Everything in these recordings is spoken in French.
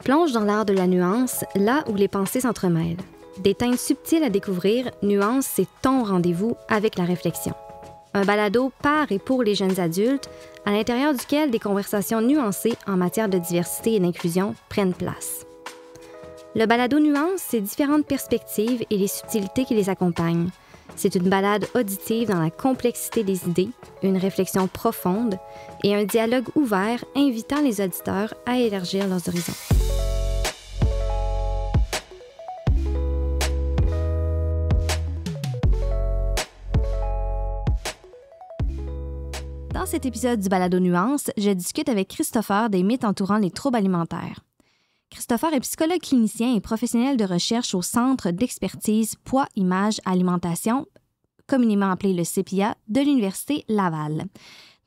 Plonge dans l'art de la nuance, là où les pensées s'entremêlent. Des teintes subtiles à découvrir, Nuance, c'est ton rendez-vous avec la réflexion. Un balado par et pour les jeunes adultes, à l'intérieur duquel des conversations nuancées en matière de diversité et d'inclusion prennent place. Le balado Nuance, c'est différentes perspectives et les subtilités qui les accompagnent. C'est une balade auditive dans la complexité des idées, une réflexion profonde et un dialogue ouvert invitant les auditeurs à élargir leurs horizons. Dans cet épisode du balado Nuance, je discute avec Christopher des mythes entourant les troubles alimentaires. Christopher est psychologue clinicien et professionnel de recherche au Centre d'expertise Poids, Image, Alimentation, communément appelé le CEPIA, de l'Université Laval.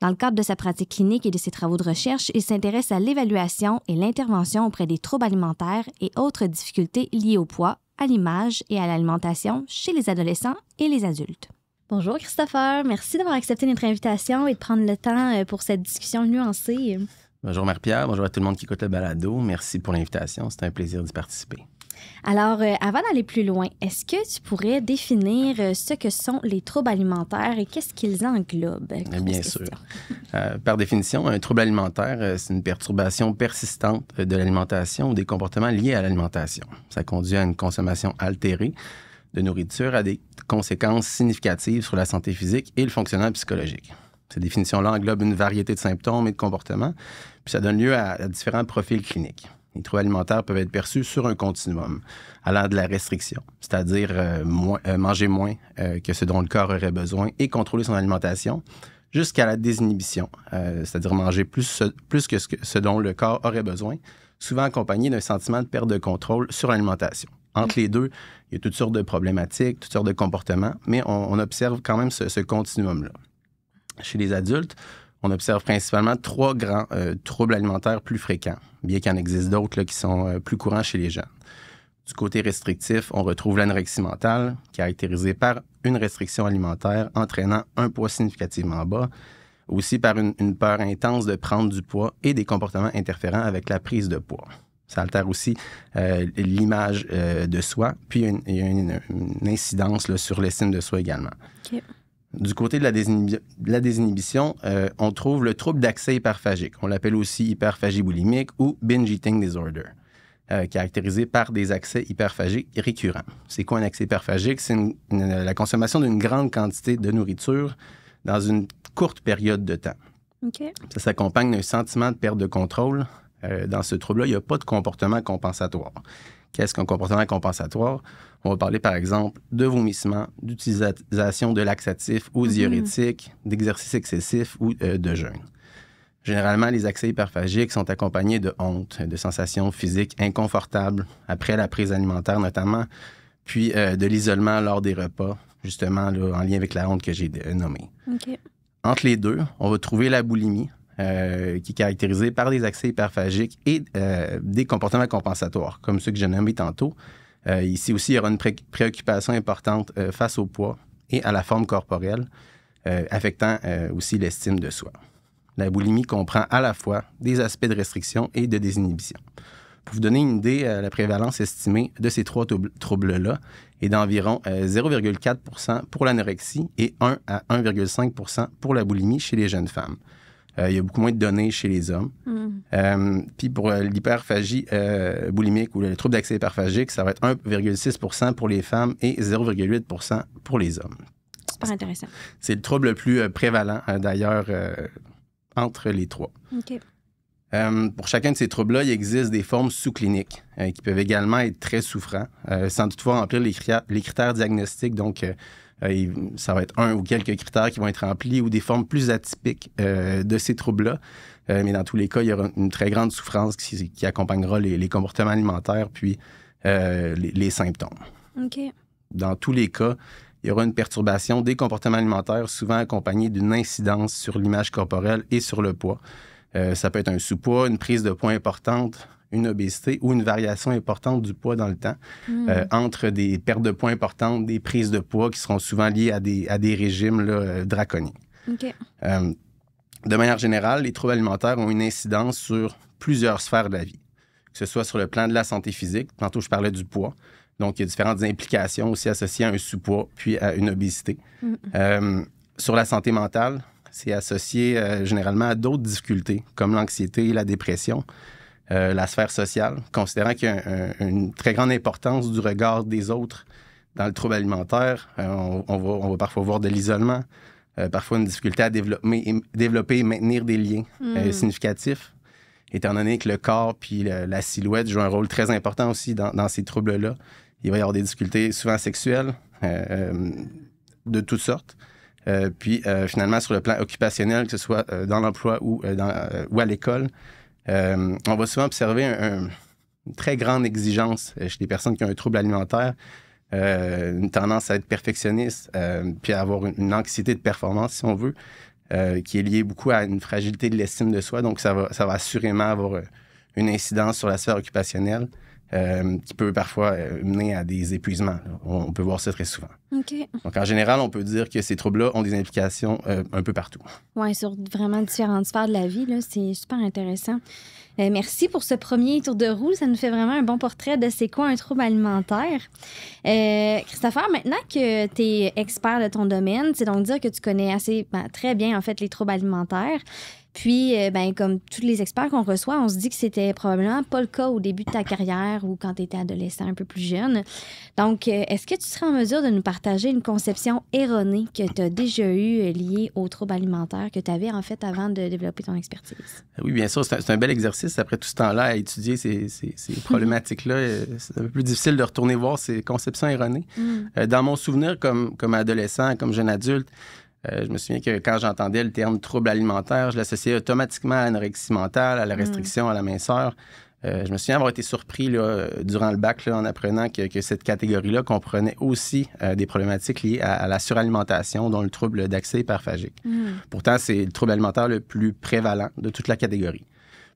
Dans le cadre de sa pratique clinique et de ses travaux de recherche, il s'intéresse à l'évaluation et l'intervention auprès des troubles alimentaires et autres difficultés liées au poids, à l'image et à l'alimentation chez les adolescents et les adultes. Bonjour Christopher, merci d'avoir accepté notre invitation et de prendre le temps pour cette discussion nuancée. Bonjour Marie-Pierre, bonjour à tout le monde qui écoute le balado. Merci pour l'invitation, c'est un plaisir d'y participer. Alors, avant d'aller plus loin, est-ce que tu pourrais définir ce que sont les troubles alimentaires et qu'est-ce qu'ils englobent? Bien sûr. Par définition, un trouble alimentaire, c'est une perturbation persistante de l'alimentation ou des comportements liés à l'alimentation. Ça conduit à une consommation altérée de nourriture à des conséquences significatives sur la santé physique et le fonctionnement psychologique. Ces définitions-là englobent une variété de symptômes et de comportements, puis ça donne lieu à différents profils cliniques. Les troubles alimentaires peuvent être perçus sur un continuum, allant de la restriction, c'est-à-dire manger moins que ce dont le corps aurait besoin et contrôler son alimentation, jusqu'à la désinhibition, c'est-à-dire manger plus que ce dont le corps aurait besoin, souvent accompagné d'un sentiment de perte de contrôle sur l'alimentation. Entre les deux, il y a toutes sortes de problématiques, toutes sortes de comportements, mais on observe quand même ce continuum-là. Chez les adultes, on observe principalement 3 grands troubles alimentaires plus fréquents, bien qu'il y en existe d'autres qui sont plus courants chez les jeunes. Du côté restrictif, on retrouve l'anorexie mentale, caractérisée par une restriction alimentaire entraînant un poids significativement bas, aussi par une peur intense de prendre du poids et des comportements interférents avec la prise de poids. Ça altère aussi l'image de soi, puis il y a une incidence sur l'estime de soi également. Okay. Du côté de la désinhibition, on trouve le trouble d'accès hyperphagique. On l'appelle aussi hyperphagie boulimique ou binge eating disorder, caractérisé par des accès hyperphagiques récurrents. C'est quoi un accès hyperphagique? C'est la consommation d'une grande quantité de nourriture dans une courte période de temps. Okay. Ça s'accompagne d'un sentiment de perte de contrôle. Dans ce trouble-là, il n'y a pas de comportement compensatoire. Qu'est-ce qu'un comportement compensatoire? On va parler, par exemple, de vomissements, d'utilisation de laxatifs ou diurétiques, d'exercices excessifs ou de jeûne. Généralement, les accès hyperphagiques sont accompagnés de honte, de sensations physiques inconfortables après la prise alimentaire notamment, puis de l'isolement lors des repas, justement là, en lien avec la honte que j'ai nommée. Okay. Entre les deux, on va trouver la boulimie, qui est caractérisée par des accès hyperphagiques et des comportements compensatoires, comme ceux que j'ai nommés tantôt. Ici aussi, il y aura une préoccupation importante face au poids et à la forme corporelle, affectant aussi l'estime de soi. La boulimie comprend à la fois des aspects de restriction et de désinhibition. Pour vous donner une idée, la prévalence estimée de ces 3 troubles-là est d'environ 0,4 % pour l'anorexie et 1 à 1,5 % pour la boulimie chez les jeunes femmes. Il y a beaucoup moins de données chez les hommes. Puis pour l'hyperphagie boulimique ou le trouble d'accès hyperphagique, ça va être 1,6 % pour les femmes et 0,8 % pour les hommes. Super intéressant. C'est le trouble le plus prévalent, d'ailleurs, entre les 3. OK. Pour chacun de ces troubles-là, il existe des formes sous-cliniques qui peuvent également être très souffrants, sans toutefois remplir les critères diagnostiques. Donc, ça va être un ou quelques critères qui vont être remplis ou des formes plus atypiques de ces troubles-là. Mais dans tous les cas, il y aura une très grande souffrance qui accompagnera les comportements alimentaires puis les symptômes. Okay. Dans tous les cas, il y aura une perturbation des comportements alimentaires, souvent accompagnée d'une incidence sur l'image corporelle et sur le poids. Ça peut être un sous-poids, une prise de poids importante, une obésité ou une variation importante du poids dans le temps, entre des pertes de poids importantes, des prises de poids qui seront souvent liées à des régimes là, draconiens. Okay. De manière générale, les troubles alimentaires ont une incidence sur plusieurs sphères de la vie, que que ce soit sur le plan de la santé physique. Tantôt, je parlais du poids. Donc, il y a différentes implications aussi associées à un sous-poids puis à une obésité. Sur la santé mentale, c'est associé généralement à d'autres difficultés, comme l'anxiété et la dépression. La sphère sociale, considérant qu'il y a une très grande importance du regard des autres dans le trouble alimentaire. On va parfois voir de l'isolement, parfois une difficulté à développer et maintenir des liens significatifs, étant donné que le corps puis la silhouette jouent un rôle très important aussi dans ces troubles-là. Il va y avoir des difficultés souvent sexuelles de toutes sortes. Puis finalement, sur le plan occupationnel, que ce soit dans l'emploi ou à l'école, on va souvent observer une très grande exigence chez les personnes qui ont un trouble alimentaire, une tendance à être perfectionniste, puis à avoir une anxiété de performance, si on veut, qui est liée beaucoup à une fragilité de l'estime de soi. Donc, ça va assurément avoir une incidence sur la sphère occupationnelle qui peut parfois mener à des épuisements. Là. On peut voir ça très souvent. OK. Donc, en général, on peut dire que ces troubles-là ont des implications un peu partout. Oui, sur vraiment différentes sphères de la vie. Là, c'est super intéressant. Merci pour ce premier tour de roue. Ça nous fait vraiment un bon portrait de c'est quoi un trouble alimentaire. Christopher, maintenant que tu es expert de ton domaine, c'est donc dire que tu connais très bien, en fait, les troubles alimentaires. Puis, comme tous les experts qu'on reçoit, on se dit que c'était probablement pas le cas au début de ta carrière ou quand tu étais adolescent, un peu plus jeune. Donc, est-ce que tu serais en mesure de nous partager une conception erronée que tu as déjà eue liée aux troubles alimentaires que tu avais, en fait, avant de développer ton expertise? Oui, bien sûr. C'est un bel exercice après tout ce temps-là à étudier ces problématiques-là. C'est un peu plus difficile de retourner voir ces conceptions erronées. Dans mon souvenir, comme adolescent, comme jeune adulte, je me souviens que quand j'entendais le terme trouble alimentaire, je l'associais automatiquement à l'anorexie mentale, à la restriction, à la minceur. Je me souviens avoir été surpris là, durant le bac là, en apprenant que cette catégorie-là comprenait aussi des problématiques liées à la suralimentation, dont le trouble d'accès hyperphagique. Pourtant, c'est le trouble alimentaire le plus prévalent de toute la catégorie.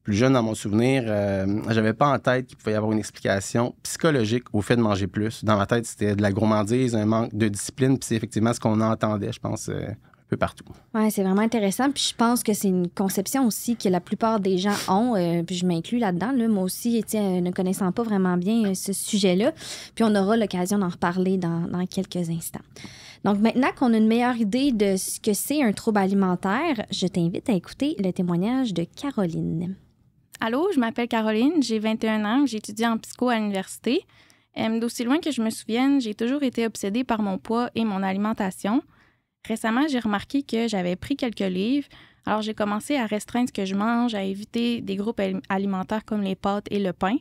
Plus jeune, dans mon souvenir, j'avais pas en tête qu'il pouvait y avoir une explication psychologique au fait de manger plus. Dans ma tête, c'était de la gourmandise, un manque de discipline, puis c'est effectivement ce qu'on entendait, je pense, un peu partout. Oui, c'est vraiment intéressant. Puis je pense que c'est une conception aussi que la plupart des gens ont, puis je m'inclus là-dedans. Là, moi aussi, ne connaissant pas vraiment bien ce sujet-là. Puis on aura l'occasion d'en reparler dans quelques instants. Donc, maintenant qu'on a une meilleure idée de ce que c'est un trouble alimentaire, je t'invite à écouter le témoignage de Caroline. Allô, je m'appelle Caroline, j'ai 21 ans, j'étudie en psycho à l'université. D'aussi loin que je me souvienne, j'ai toujours été obsédée par mon poids et mon alimentation. Récemment, j'ai remarqué que j'avais pris quelques livres, alors j'ai commencé à restreindre ce que je mange, à éviter des groupes alimentaires comme les pâtes et le pain.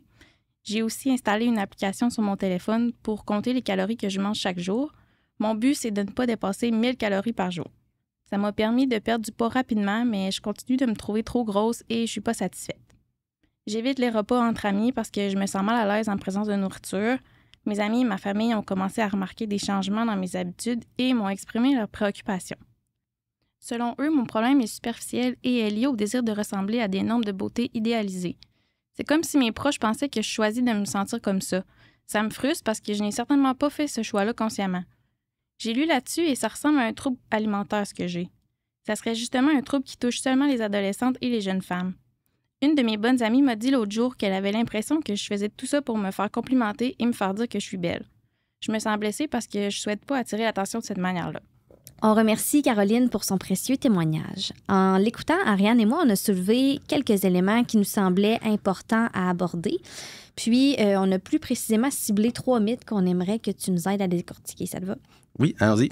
J'ai aussi installé une application sur mon téléphone pour compter les calories que je mange chaque jour. Mon but, c'est de ne pas dépasser 1000 calories par jour. Ça m'a permis de perdre du poids rapidement, mais je continue de me trouver trop grosse et je suis pas satisfaite. J'évite les repas entre amis parce que je me sens mal à l'aise en présence de nourriture. Mes amis et ma famille ont commencé à remarquer des changements dans mes habitudes et m'ont exprimé leurs préoccupations. Selon eux, mon problème est superficiel et est lié au désir de ressembler à des normes de beauté idéalisées. C'est comme si mes proches pensaient que je choisis de me sentir comme ça. Ça me frustre parce que je n'ai certainement pas fait ce choix-là consciemment. J'ai lu là-dessus et ça ressemble à un trouble alimentaire ce que j'ai. Ça serait justement un trouble qui touche seulement les adolescentes et les jeunes femmes. Une de mes bonnes amies m'a dit l'autre jour qu'elle avait l'impression que je faisais tout ça pour me faire complimenter et me faire dire que je suis belle. Je me sens blessée parce que je souhaite pas attirer l'attention de cette manière-là. On remercie Caroline pour son précieux témoignage. En l'écoutant, Ariane et moi, on a soulevé quelques éléments qui nous semblaient importants à aborder. Puis, on a plus précisément ciblé 3 mythes qu'on aimerait que tu nous aides à décortiquer. Ça te va? Oui, allons-y.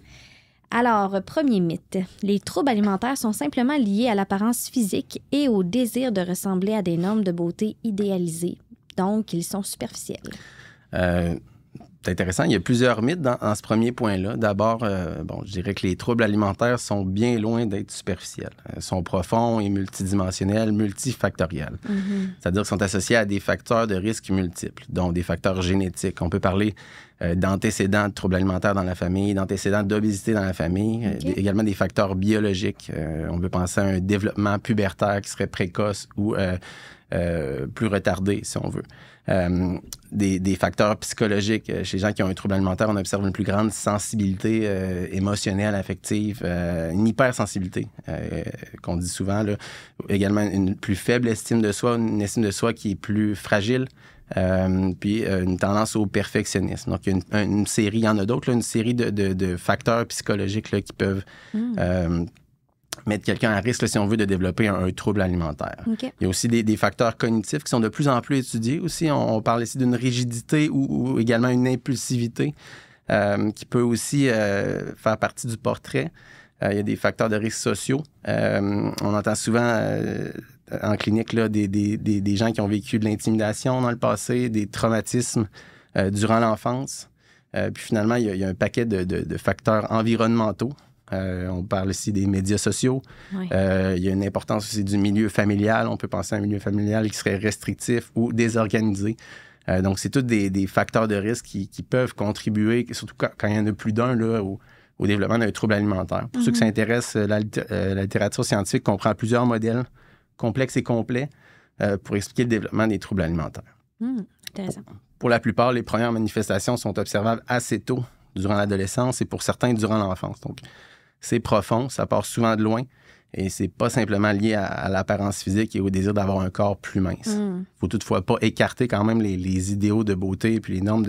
Alors, premier mythe. Les troubles alimentaires sont simplement liés à l'apparence physique et au désir de ressembler à des normes de beauté idéalisées. Donc, ils sont superficiels. C'est intéressant. Il y a plusieurs mythes dans ce premier point-là. D'abord, je dirais que les troubles alimentaires sont bien loin d'être superficiels. Ils sont profonds et multidimensionnels, multifactoriels. C'est-à-dire qu'ils sont associés à des facteurs de risque multiples, dont des facteurs génétiques. On peut parler d'antécédents de troubles alimentaires dans la famille, d'antécédents d'obésité dans la famille, également des facteurs biologiques. On peut penser à un développement pubertaire qui serait précoce ou plus retardée, si on veut. Des facteurs psychologiques. Chez les gens qui ont un trouble alimentaire, on observe une plus grande sensibilité émotionnelle, affective, une hypersensibilité, qu'on dit souvent. Là. Également, une plus faible estime de soi, une estime de soi qui est plus fragile. Puis une tendance au perfectionnisme. Donc, il y a une série, il y en a d'autres, là, une série de facteurs psychologiques là, qui peuvent mettre quelqu'un à risque, là, si on veut, de développer un trouble alimentaire. Okay. Il y a aussi des facteurs cognitifs qui sont de plus en plus étudiés aussi. On parle ici d'une rigidité ou également une impulsivité qui peut aussi faire partie du portrait. Il y a des facteurs de risque sociaux. On entend souvent en clinique là, des gens qui ont vécu de l'intimidation dans le passé, des traumatismes durant l'enfance. Puis finalement, il y a un paquet de facteurs environnementaux. On parle ici des médias sociaux. Oui. Il y a une importance aussi du milieu familial. On peut penser à un milieu familial qui serait restrictif ou désorganisé. Donc, c'est tous des facteurs de risque qui peuvent contribuer, surtout quand il y en a plus d'un, là, au développement d'un trouble alimentaire. Pour ceux que ça intéresse, la littérature scientifique comprend plusieurs modèles complexes et complets pour expliquer le développement des troubles alimentaires. Intéressant. Pour la plupart, les premières manifestations sont observables assez tôt durant l'adolescence et pour certains durant l'enfance. Donc, c'est profond, ça part souvent de loin et c'est pas simplement lié à l'apparence physique et au désir d'avoir un corps plus mince. Il faut toutefois pas écarter quand même les idéaux de beauté et puis les normes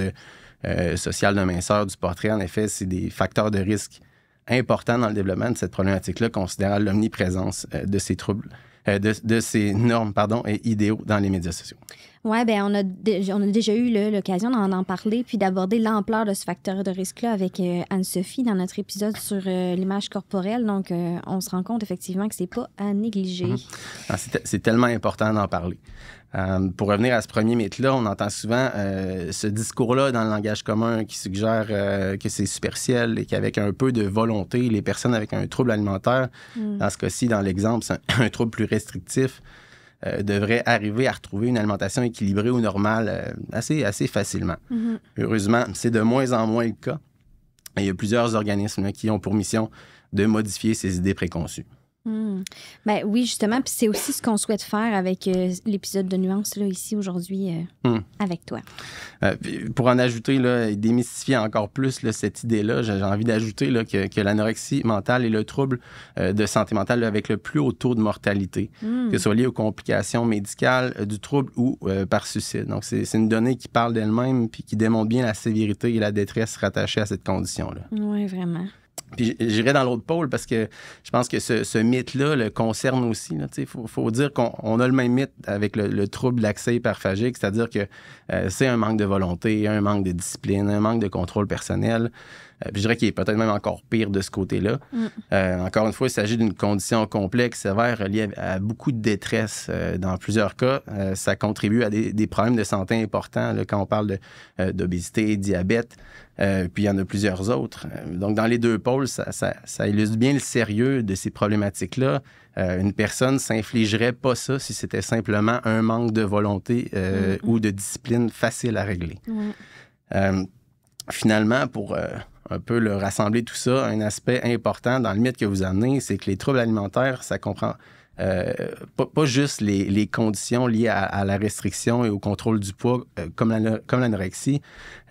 sociales de minceur du portrait. En effet, c'est des facteurs de risque importants dans le développement de cette problématique-là, considérant l'omniprésence de ces troubles, de ces normes et idéaux dans les médias sociaux. Oui, bien, on a déjà eu l'occasion d'en parler puis d'aborder l'ampleur de ce facteur de risque-là avec Anne-Sophie dans notre épisode sur l'image corporelle. Donc, on se rend compte effectivement que c'est pas à négliger. C'est tellement important d'en parler. Pour revenir à ce premier mythe-là, on entend souvent ce discours-là dans le langage commun qui suggère que c'est superficiel et qu'avec un peu de volonté, les personnes avec un trouble alimentaire, dans ce cas-ci, dans l'exemple, c'est un trouble plus restrictif, devraient arriver à retrouver une alimentation équilibrée ou normale assez facilement. Heureusement, c'est de moins en moins le cas. Et il y a plusieurs organismes là, qui ont pour mission de modifier ces idées préconçues. Ben oui, justement, puis c'est aussi ce qu'on souhaite faire avec l'épisode de Nuances là, ici aujourd'hui avec toi. Pour en ajouter là, et démystifier encore plus là, cette idée-là, j'ai envie d'ajouter là, que l'anorexie mentale est le trouble de santé mentale là, avec le plus haut taux de mortalité, que ce soit lié aux complications médicales du trouble ou par suicide. Donc, c'est une donnée qui parle d'elle-même puis qui démontre bien la sévérité et la détresse rattachée à cette condition-là. Oui, vraiment. Puis j'irai dans l'autre pôle parce que je pense que ce mythe-là le concerne aussi. Il faut dire qu'on a le même mythe avec le trouble d'accès hyperphagique, c'est-à-dire que c'est un manque de volonté, un manque de discipline, un manque de contrôle personnel. Puis je dirais qu'il est peut-être même encore pire de ce côté-là. Encore une fois, il s'agit d'une condition complexe, sévère, liée à beaucoup de détresse. Dans plusieurs cas, ça contribue à des problèmes de santé importants là, quand on parle d'obésité, diabète. Puis il y en a plusieurs autres. Donc, dans les deux pôles, ça illustre bien le sérieux de ces problématiques-là. Une personne ne s'infligerait pas ça si c'était simplement un manque de volonté ou de discipline facile à régler. Finalement, pour un peu le rassembler tout ça, un aspect important dans le mythe que vous amenez, c'est que les troubles alimentaires, ça comprend pas juste les conditions liées à la restriction et au contrôle du poids, comme l'anorexie.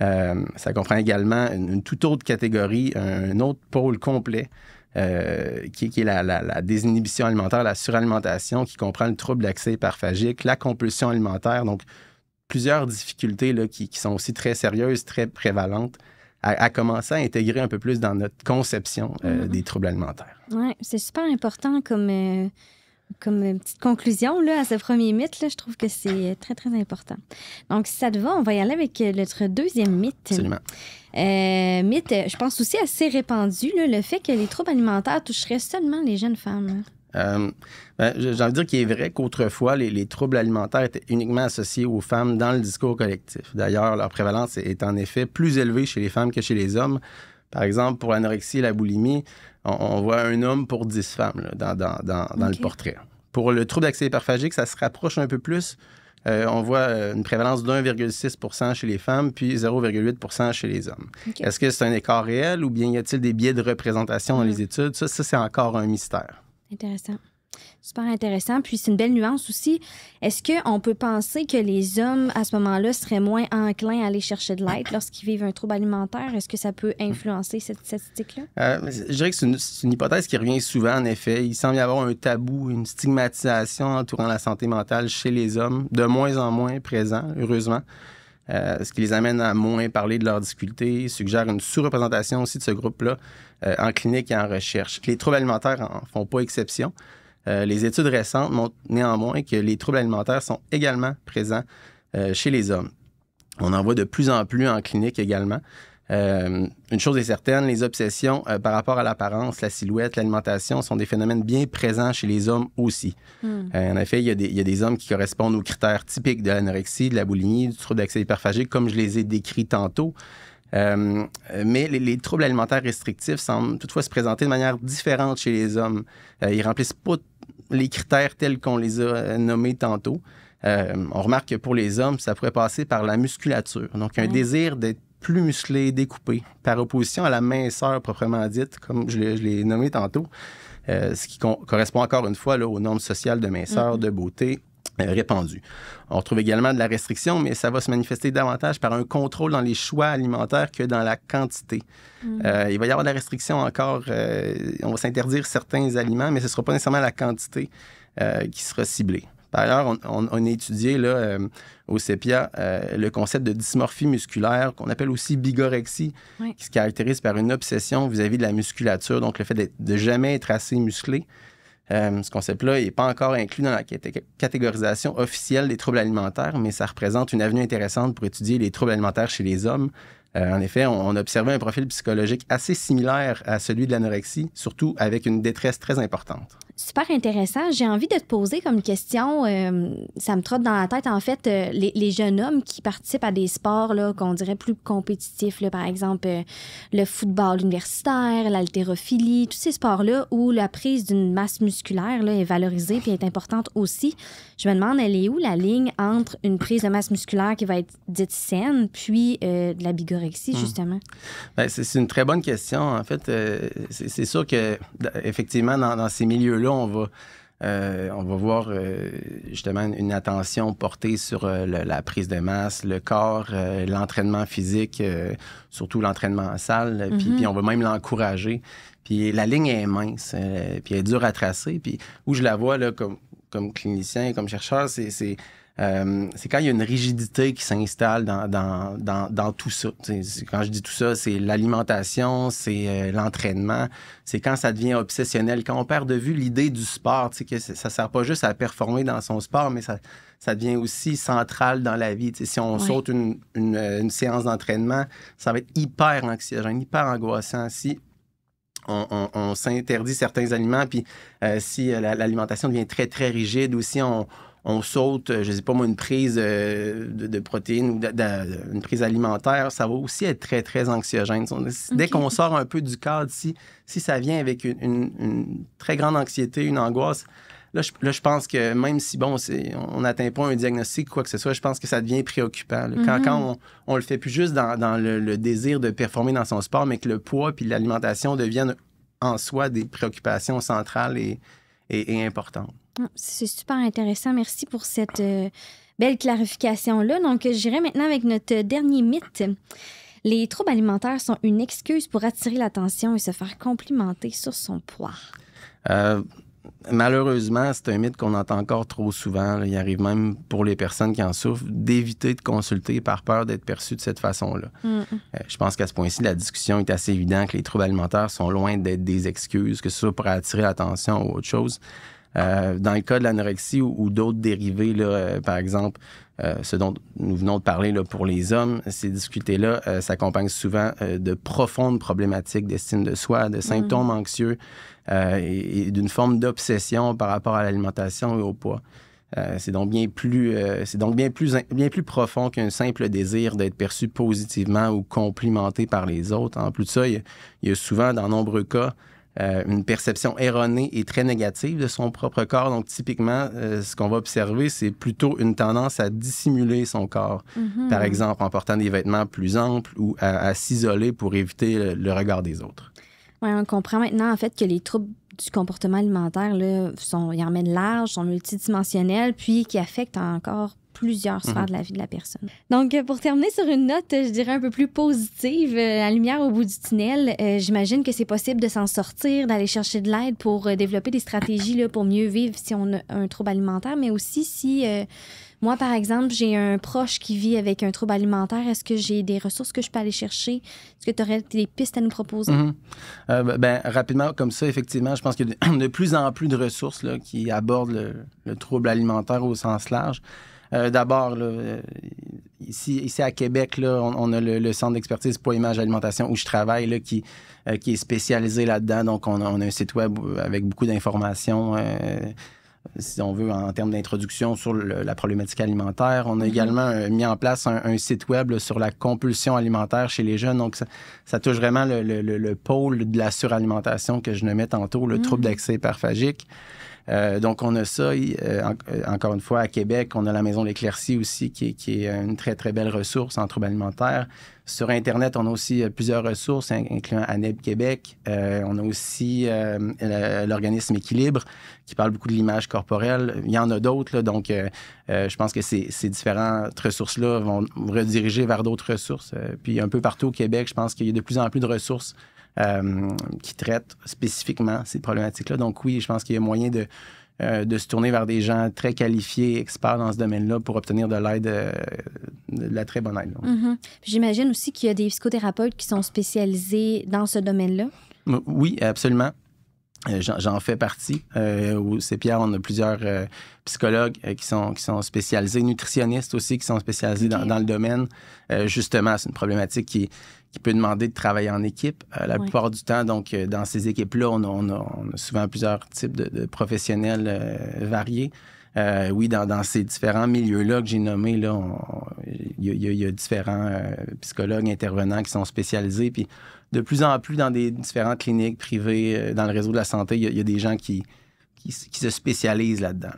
Ça comprend également une toute autre catégorie, un autre pôle complet, qui est la désinhibition alimentaire, la suralimentation, qui comprend le trouble d'accès hyperphagique, la compulsion alimentaire. Donc, plusieurs difficultés là, qui sont aussi très sérieuses, très prévalentes, à commencer à intégrer un peu plus dans notre conception des troubles alimentaires. Oui, c'est super important comme petite conclusion là, à ce premier mythe. Là, je trouve que c'est très, très important. Donc, si ça te va, on va y aller avec notre deuxième mythe. Absolument. Mythe, je pense aussi assez répandu, là, le fait que les troubles alimentaires toucheraient seulement les jeunes femmes. J'ai envie de dire qu'il est vrai qu'autrefois, les troubles alimentaires étaient uniquement associés aux femmes dans le discours collectif. D'ailleurs, leur prévalence est en effet plus élevée chez les femmes que chez les hommes. Par exemple, pour l'anorexie et la boulimie, on voit un homme pour 10 femmes là, dans le portrait. Pour le trouble d'accès hyperphagique, ça se rapproche un peu plus. On voit une prévalence de 1,6 % chez les femmes, puis 0,8 % chez les hommes. Okay. Est-ce que c'est un écart réel ou bien y a-t-il des biais de représentation dans les études? Ça, c'est encore un mystère. Intéressant. Super intéressant. Puis c'est une belle nuance aussi. Est-ce qu'on peut penser que les hommes, à ce moment-là, seraient moins enclins à aller chercher de l'aide lorsqu'ils vivent un trouble alimentaire? Est-ce que ça peut influencer cette statistique-là? Je dirais que c'est une hypothèse qui revient souvent, en effet. Il semble y avoir un tabou, une stigmatisation entourant la santé mentale chez les hommes, de moins en moins présent, heureusement. Ce qui les amène à moins parler de leurs difficultés, suggère une sous-représentation aussi de ce groupe-là en clinique et en recherche. Les troubles alimentaires n'en font pas exception. Les études récentes montrent néanmoins que les troubles alimentaires sont également présents chez les hommes. On en voit de plus en plus en clinique également. Une chose est certaine, les obsessions par rapport à l'apparence, la silhouette, l'alimentation sont des phénomènes bien présents chez les hommes aussi. En effet, il y a des hommes qui correspondent aux critères typiques de l'anorexie, de la boulimie, du trouble d'accès hyperphagique, comme je les ai décrits tantôt. Mais les troubles alimentaires restrictifs semblent toutefois se présenter de manière différente chez les hommes. Ils remplissent pas les critères tels qu'on les a nommés tantôt. On remarque que pour les hommes, ça pourrait passer par la musculature. Donc, un désir d'être plus musclé, découpé, par opposition à la minceur proprement dite, comme je l'ai nommé tantôt, ce qui correspond encore une fois là, aux normes sociales de minceur, de beauté répandues. On retrouve également de la restriction, mais ça va se manifester davantage par un contrôle dans les choix alimentaires que dans la quantité. Il va y avoir de la restriction encore. On va s'interdire certains aliments, mais ce ne sera pas nécessairement la quantité qui sera ciblée. Par ailleurs, on a étudié là, au CEPIA le concept de dysmorphie musculaire, qu'on appelle aussi bigorexie, qui se caractérise par une obsession vis-à-vis de la musculature, donc le fait de jamais être assez musclé. Ce concept-là n'est pas encore inclus dans la catégorisation officielle des troubles alimentaires, mais ça représente une avenue intéressante pour étudier les troubles alimentaires chez les hommes. En effet, on a observé un profil psychologique assez similaire à celui de l'anorexie, surtout avec une détresse très importante. Super intéressant. J'ai envie de te poser comme question, ça me trotte dans la tête, en fait, les jeunes hommes qui participent à des sports là, qu'on dirait plus compétitifs, là, par exemple le football universitaire, l'haltérophilie, tous ces sports-là où la prise d'une masse musculaire là, est valorisée puis est importante aussi. Je me demande, elle est où la ligne entre une prise de masse musculaire qui va être dite saine puis de la bigorexie, justement? Bien, c'est une très bonne question. En fait, c'est sûr que effectivement, dans ces milieux-là, on va voir justement une attention portée sur la prise de masse, le corps, l'entraînement physique, surtout l'entraînement en salle, puis on va même l'encourager. Puis la ligne est mince, puis elle est dure à tracer. Puis où je la vois là, comme clinicien, comme chercheur, c'est quand il y a une rigidité qui s'installe dans tout ça. Quand je dis tout ça, c'est l'alimentation, c'est l'entraînement, c'est quand ça devient obsessionnel, quand on perd de vue l'idée du sport, que ça ne sert pas juste à performer dans son sport, mais ça devient aussi central dans la vie. Si on saute une séance d'entraînement, ça va être hyper anxiogène, hyper angoissant. Si on s'interdit certains aliments, puis si l'alimentation devient très, très rigide, ou si on saute, je ne sais pas moi, une prise de protéines ou une prise alimentaire, ça va aussi être très, très anxiogène. Dès qu'on sort un peu du cadre, si ça vient avec une très grande anxiété, une angoisse, là, je pense que même si, on n'atteint pas un diagnostic ou quoi que ce soit, je pense que ça devient préoccupant. Quand on le fait plus juste dans le désir de performer dans son sport, mais que le poids puis l'alimentation deviennent en soi des préoccupations centrales et importantes. C'est super intéressant. Merci pour cette belle clarification-là. Donc, j'irai maintenant avec notre dernier mythe. Les troubles alimentaires sont une excuse pour attirer l'attention et se faire complimenter sur son poids. Malheureusement, c'est un mythe qu'on entend encore trop souvent. Il arrive même pour les personnes qui en souffrent d'éviter de consulter par peur d'être perçu de cette façon-là. Je pense qu'à ce point-ci, la discussion est assez évidente que les troubles alimentaires sont loin d'être des excuses, que ce soit pour attirer l'attention ou autre chose. Dans le cas de l'anorexie ou d'autres dérivés, là, par exemple, ce dont nous venons de parler là, pour les hommes, ces difficultés-là s'accompagnent souvent de profondes problématiques d'estime de soi, de symptômes anxieux et d'une forme d'obsession par rapport à l'alimentation et au poids. C'est donc bien plus profond qu'un simple désir d'être perçu positivement ou complimenté par les autres. En plus de ça, il y a souvent, dans nombreux cas, une perception erronée et très négative de son propre corps. Donc, typiquement, ce qu'on va observer, c'est plutôt une tendance à dissimuler son corps. Par exemple, en portant des vêtements plus amples ou à s'isoler pour éviter le regard des autres. Oui, on comprend maintenant, en fait, que les troubles du comportement alimentaire, là, ils en mènent large, sont multidimensionnels, puis qui affectent encore plusieurs sphères de la vie de la personne. Donc, pour terminer sur une note, je dirais un peu plus positive, la lumière au bout du tunnel, j'imagine que c'est possible de s'en sortir, d'aller chercher de l'aide pour développer des stratégies là, pour mieux vivre si on a un trouble alimentaire, mais aussi si... moi, par exemple, j'ai un proche qui vit avec un trouble alimentaire. Est-ce que j'ai des ressources que je peux aller chercher? Est-ce que tu aurais des pistes à nous proposer? Rapidement, comme ça, effectivement, je pense qu'il y a de plus en plus de ressources là, qui abordent le trouble alimentaire au sens large. D'abord, là, ici à Québec, là, on a le Centre d'expertise poids, image, alimentation où je travaille, là, qui est spécialisé là-dedans. Donc, on a un site web avec beaucoup d'informations, si on veut, en termes d'introduction sur la problématique alimentaire. On a également mis en place un site web là, sur la compulsion alimentaire chez les jeunes. Donc, ça touche vraiment le pôle de la suralimentation que je nommais tantôt, le trouble d'accès hyperphagique. Donc, on a ça, encore une fois, à Québec. On a la Maison de l'Éclaircie aussi, qui est une très, très belle ressource en troubles alimentaires. Sur Internet, on a aussi plusieurs ressources, incluant ANEB Québec. On a aussi l'organisme Équilibre, qui parle beaucoup de l'image corporelle. Il y en a d'autres, là, donc je pense que ces différentes ressources-là vont rediriger vers d'autres ressources. Puis un peu partout au Québec, je pense qu'il y a de plus en plus de ressources qui traitent spécifiquement ces problématiques-là. Donc oui, je pense qu'il y a moyen de se tourner vers des gens très qualifiés, experts dans ce domaine-là pour obtenir de l'aide, de la très bonne aide. J'imagine aussi qu'il y a des psychothérapeutes qui sont spécialisés dans ce domaine-là. Oui, absolument. J'en fais partie. Au CPR, on a plusieurs psychologues qui sont spécialisés, nutritionnistes aussi qui sont spécialisés dans le domaine. Justement, c'est une problématique qui peut demander de travailler en équipe la plupart du temps. Donc, dans ces équipes-là, on a souvent plusieurs types de professionnels variés. Oui, dans ces différents milieux-là que j'ai nommés, là, il y a différents psychologues intervenants qui sont spécialisés. Puis, de plus en plus, dans des différentes cliniques privées, dans le réseau de la santé, il y a des gens qui se spécialisent là-dedans.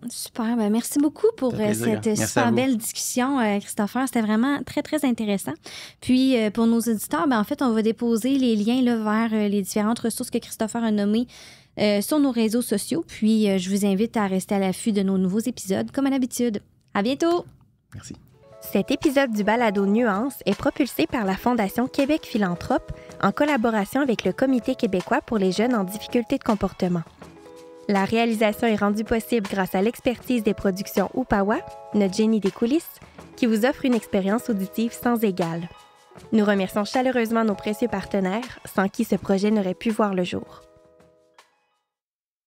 Super. Ben, merci beaucoup pour cette super belle discussion, Christopher. C'était vraiment très, très intéressant. Puis, pour nos auditeurs, en fait, on va déposer les liens là, vers les différentes ressources que Christopher a nommées sur nos réseaux sociaux. Puis, je vous invite à rester à l'affût de nos nouveaux épisodes, comme à l'habitude. À bientôt! Merci. Cet épisode du balado Nuances est propulsé par la Fondation Québec Philanthrope en collaboration avec le Comité québécois pour les jeunes en difficulté de comportement. La réalisation est rendue possible grâce à l'expertise des productions Upawa, notre génie des coulisses, qui vous offre une expérience auditive sans égale. Nous remercions chaleureusement nos précieux partenaires, sans qui ce projet n'aurait pu voir le jour.